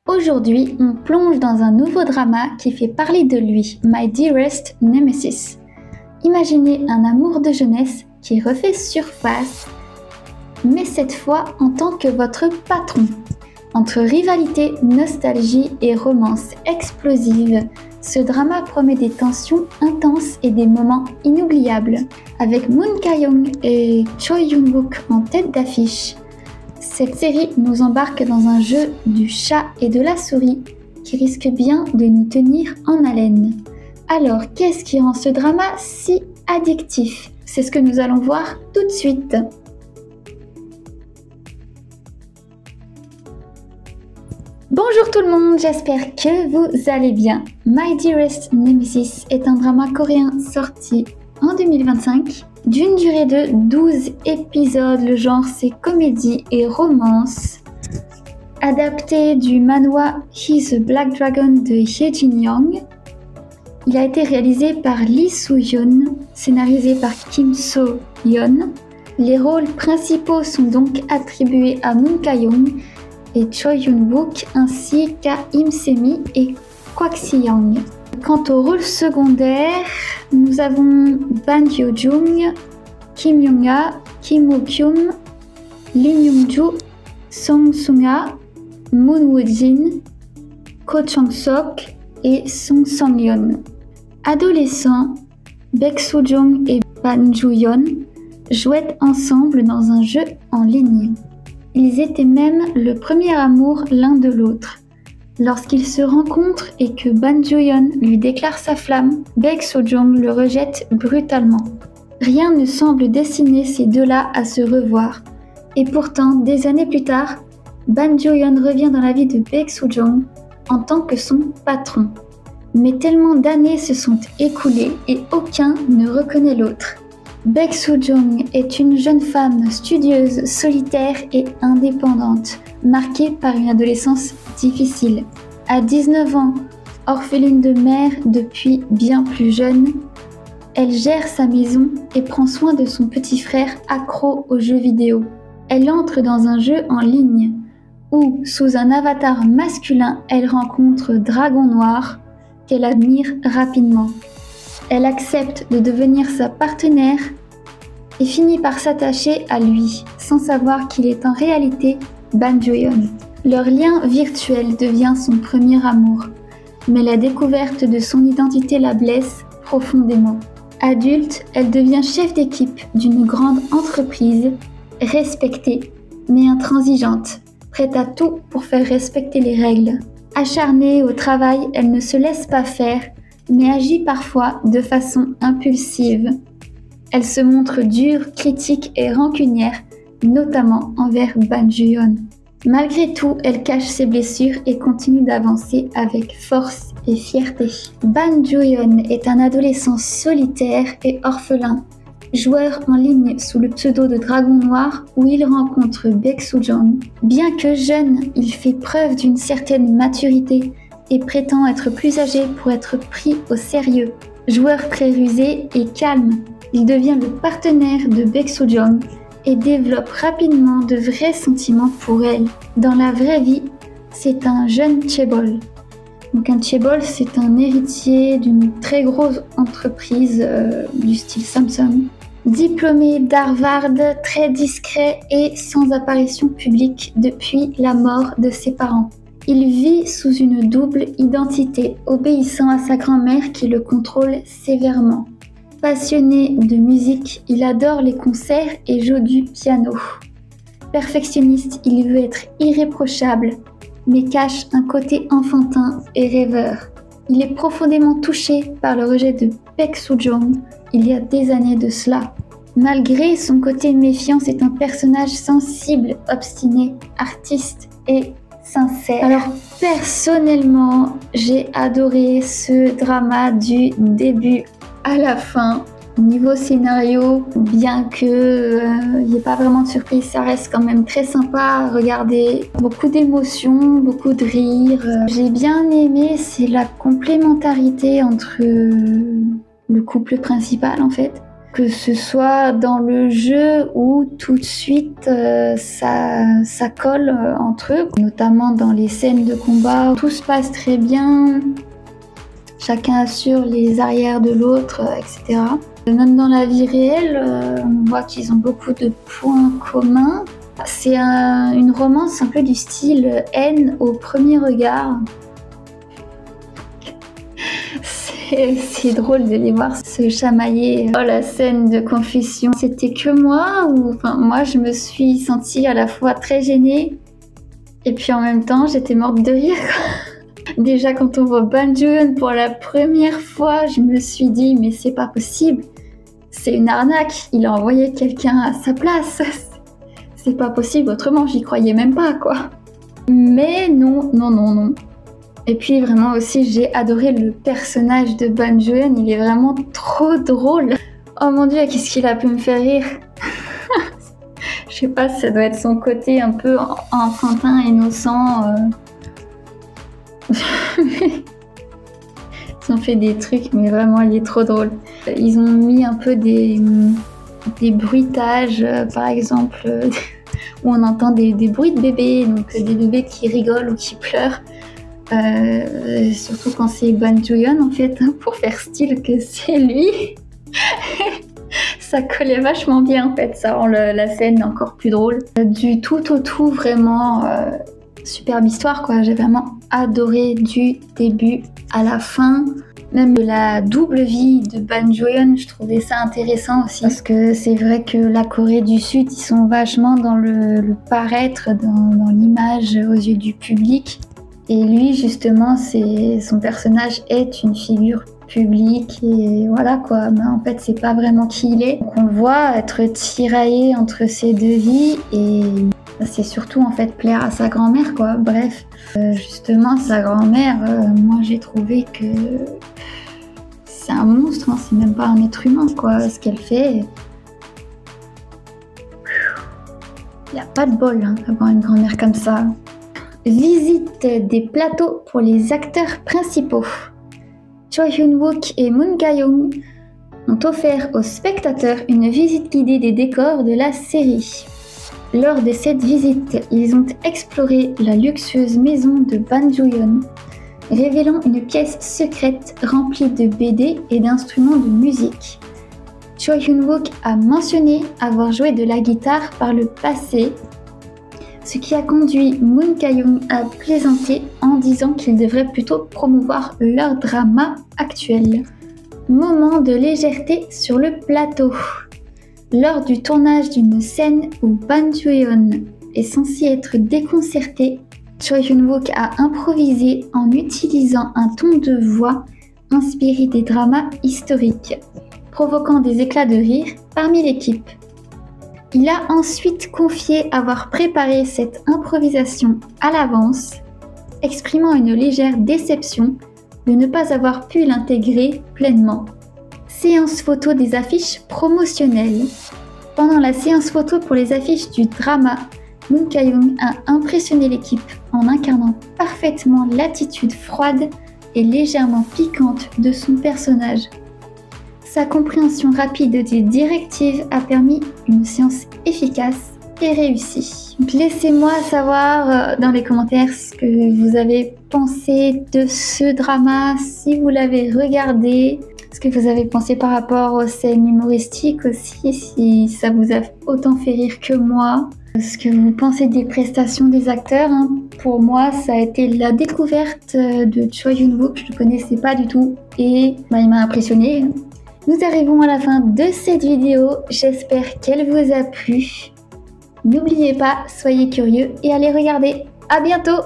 Aujourd'hui, on plonge dans un nouveau drama qui fait parler de lui, My Dearest Nemesis. Imaginez un amour de jeunesse qui refait surface, mais cette fois en tant que votre patron. Entre rivalité, nostalgie et romance explosive, ce drama promet des tensions intenses et des moments inoubliables. Avec Moon Ka-young et Choi Yun-wook en tête d'affiche, cette série nous embarque dans un jeu du chat et de la souris qui risque bien de nous tenir en haleine. Alors, qu'est-ce qui rend ce drama si addictif? C'est ce que nous allons voir tout de suite. Bonjour tout le monde, j'espère que vous allez bien. My Dearest Nemesis est un drama coréen sorti en 2025 d'une durée de 12 épisodes. Le genre c'est comédie et romance. Adapté du manhwa He's a Black Dragon de Hye Jin-young. Il a été réalisé par Lee Soo-yeon, scénarisé par Kim So-yeon. Les rôles principaux sont donc attribués à Moon Ka-young et Choi Yun-wook ainsi qu'à Im Se-mi et Kwak Si-young. Quant aux rôles secondaires, nous avons Ban Hyo-jung, Kim Young-ha, Kim Woo-kyung, Lee Myung-joo, Song Sung-ha, Moon Woo-jin, Ko Chang-sok et Song Sang-yeon. Adolescents, Baek Soo-jong et Ban Joo-yeon jouaient ensemble dans un jeu en ligne. Ils étaient même le premier amour l'un de l'autre. Lorsqu'ils se rencontrent et que Ban Jo-yeon lui déclare sa flamme, Baek Soo-jong le rejette brutalement. Rien ne semble destiner ces deux-là à se revoir. Et pourtant, des années plus tard, Ban Jo-yeon revient dans la vie de Baek Soo-jong en tant que son patron. Mais tellement d'années se sont écoulées et aucun ne reconnaît l'autre. Baek Soo-jong est une jeune femme studieuse, solitaire et indépendante, marquée par une adolescence difficile. À 19 ans, orpheline de mère depuis bien plus jeune, elle gère sa maison et prend soin de son petit frère accro aux jeux vidéo. Elle entre dans un jeu en ligne où, sous un avatar masculin, elle rencontre Dragon Noir qu'elle admire rapidement. Elle accepte de devenir sa partenaire et finit par s'attacher à lui, sans savoir qu'il est en réalité Ban Jo-yeon. Leur lien virtuel devient son premier amour, mais la découverte de son identité la blesse profondément. Adulte, elle devient chef d'équipe d'une grande entreprise, respectée, mais intransigeante, prête à tout pour faire respecter les règles. Acharnée au travail, elle ne se laisse pas faire, mais agit parfois de façon impulsive. Elle se montre dure, critique et rancunière, notamment envers Ban Jo-yeon. Malgré tout, elle cache ses blessures et continue d'avancer avec force et fierté. Ban Jo-yeon est un adolescent solitaire et orphelin, joueur en ligne sous le pseudo de Dragon Noir où il rencontre Baek Soo-jong. Bien que jeune, il fait preuve d'une certaine maturité et prétend être plus âgé pour être pris au sérieux. Joueur très rusé et calme, il devient le partenaire de Baek Soo-jong et développe rapidement de vrais sentiments pour elle. Dans la vraie vie, c'est un jeune chaebol. Donc un chaebol, c'est un héritier d'une très grosse entreprise du style Samsung. Diplômé d'Harvard, très discret et sans apparition publique depuis la mort de ses parents. Il vit sous une double identité, obéissant à sa grand-mère qui le contrôle sévèrement. Passionné de musique, il adore les concerts et joue du piano. Perfectionniste, il veut être irréprochable, mais cache un côté enfantin et rêveur. Il est profondément touché par le rejet de Baek Soo-jong il y a des années de cela. Malgré son côté méfiant, c'est un personnage sensible, obstiné, artiste et sincère. Alors personnellement, j'ai adoré ce drama du début à la fin. Niveau scénario, bien que y ait pas vraiment de surprise, ça reste quand même très sympa à regarder. Beaucoup d'émotions, beaucoup de rires. J'ai bien aimé, c'est la complémentarité entre le couple principal en fait. Que ce soit dans le jeu ou tout de suite ça colle entre eux, notamment dans les scènes de combat. Tout se passe très bien, chacun assure les arrières de l'autre, etc. Même dans la vie réelle, on voit qu'ils ont beaucoup de points communs. C'est une romance un peu du style haine au premier regard. C'est drôle de les voir se chamailler. Oh, la scène de confession, c'était que moi ou enfin, moi je me suis sentie à la fois très gênée et puis en même temps j'étais morte de rire. Déjà quand on voit Ban Joon pour la première fois, je me suis dit mais c'est pas possible, c'est une arnaque, il a envoyé quelqu'un à sa place. C'est pas possible, autrement j'y croyais même pas quoi. Mais non. Et puis vraiment aussi, j'ai adoré le personnage de Ban Joon, il est vraiment trop drôle. Oh mon dieu, qu'est-ce qu'il a pu me faire rire. Je sais pas, ça doit être son côté un peu enfantin, innocent. Ils ont fait des trucs, mais vraiment, il est trop drôle. Ils ont mis un peu des bruitages, par exemple, où on entend des bruits de bébés, donc des bébés qui rigolent ou qui pleurent. Surtout quand c'est Ban Joon en fait, pour faire style que c'est lui. Ça collait vachement bien en fait, ça rend la scène encore plus drôle. Du tout au tout, vraiment superbe histoire quoi, j'ai vraiment adoré du début à la fin. Même la double vie de Ban Joon, je trouvais ça intéressant aussi. Parce que c'est vrai que la Corée du Sud, ils sont vachement dans le paraître, dans l'image aux yeux du public. Et lui, justement, son personnage est une figure publique et voilà quoi. Mais en fait, c'est pas vraiment qui il est. Donc on le voit être tiraillé entre ces deux vies et c'est surtout en fait plaire à sa grand-mère quoi. Bref, justement, sa grand-mère, moi j'ai trouvé que c'est un monstre, hein. C'est même pas un être humain quoi, ce qu'elle fait. Il n'y a pas de bol hein, d'avoir une grand-mère comme ça. Visite des plateaux pour les acteurs principaux. Choi Hyun-wook et Moon Ga-young ont offert aux spectateurs une visite guidée des décors de la série. Lors de cette visite, ils ont exploré la luxueuse maison de Ban Joon, révélant une pièce secrète remplie de BD et d'instruments de musique. Choi Hyun-wook a mentionné avoir joué de la guitare par le passé, ce qui a conduit Moon Ga-young à plaisanter en disant qu'il devrait plutôt promouvoir leur drama actuel. Moment de légèreté sur le plateau. Lors du tournage d'une scène où Ban Joon est censé être déconcerté, Choi Hyun-wook a improvisé en utilisant un ton de voix inspiré des dramas historiques, provoquant des éclats de rire parmi l'équipe. Il a ensuite confié avoir préparé cette improvisation à l'avance, exprimant une légère déception de ne pas avoir pu l'intégrer pleinement. Séance photo des affiches promotionnelles. Pendant la séance photo pour les affiches du drama, Moon Ga-young a impressionné l'équipe en incarnant parfaitement l'attitude froide et légèrement piquante de son personnage. Sa compréhension rapide des directives a permis une séance efficace et réussie. Laissez-moi savoir dans les commentaires ce que vous avez pensé de ce drama, si vous l'avez regardé, ce que vous avez pensé par rapport aux scènes humoristiques aussi, si ça vous a autant fait rire que moi. Ce que vous pensez des prestations des acteurs, hein. Pour moi, ça a été la découverte de Choi Hyun-wook, je ne le connaissais pas du tout et il m'a impressionné. Nous arrivons à la fin de cette vidéo, j'espère qu'elle vous a plu. N'oubliez pas, soyez curieux et allez regarder. À bientôt!